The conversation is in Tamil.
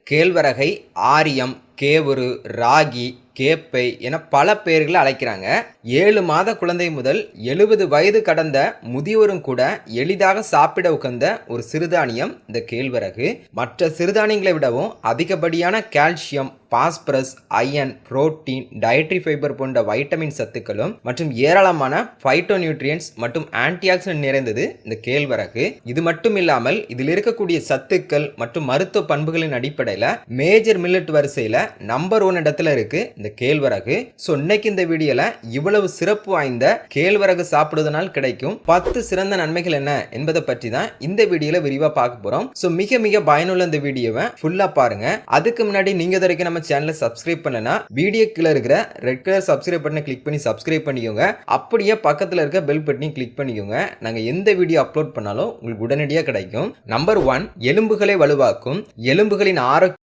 கேழ்வரகை ஆரியம், கேவுரு, ராகி, கேப்பை என பல பெயர்களை அழைக்கிறாங்க. 7 மாத குழந்தை முதல் 70 வயது கடந்த முதியோரும் கூட எளிதாக சாப்பிட உகந்த ஒரு சிறுதானியம் இந்த கேழ்வரகு. மற்ற சிறுதானியங்களை விடவும் அதிகப்படியான calcium, phosphorus, iron, protein, dietary fibre போன்ற வைட்டமின் சத்துக்களும் மற்றும் ஏராளமான பைட்டோ நியூட்ரியன்ஸ் மற்றும் ஆன்டிஆக்சிடென்ட் நிறைந்தது இந்த கேழ்வரகு. இது மட்டும் இல்லாமல் இதில் இருக்கக்கூடிய சத்துக்கள் மற்றும் மருத்துவ பண்புகளின் அடிப்படையில் மேஜர் மில்லட் வரிசையில் நம்பர் 1 இடத்துல இருக்கு இந்த கேழ்வரகு. ஸோ இன்னைக்கு இந்த வீடியோல இவ்வளவு சிறப்பு வாய்ந்த கேழ்வரகு சாப்பிடுவதனால் கிடைக்கும் 10 சிறந்த நன்மைகள் என்ன என்பதை பற்றி தான் இந்த வீடியோல விரிவா பார்க்க போறோம். ஸோ மிக மிக பயனுள்ள இந்த வீடியோவை ஃபுல்லா பாருங்க. அதுக்கு முன்னாடி நீங்க இது வரைக்கும் நம்ம சேனலை சப்ஸ்கிரைப் பண்ணலனா வீடியோ கீழே இருக்கிற ரெட் கலர் சப்ஸ்கிரைப் பட்டனை கிளிக் பண்ணி சப்ஸ்கிரைப் பண்ணிக்கோங்க. அப்படியே பக்கத்துல இருக்க பெல் பட்டனையும் கிளிக் பண்ணிக்கோங்க. நாங்க எந்த வீடியோ அப்லோட் பண்ணாலும் உங்களுக்கு உடனடியாக கிடைக்கும். நம்பர் 1, எலும்புகளை வலுவாக்கும். எலும்புகளின் ஆரோக்கியம்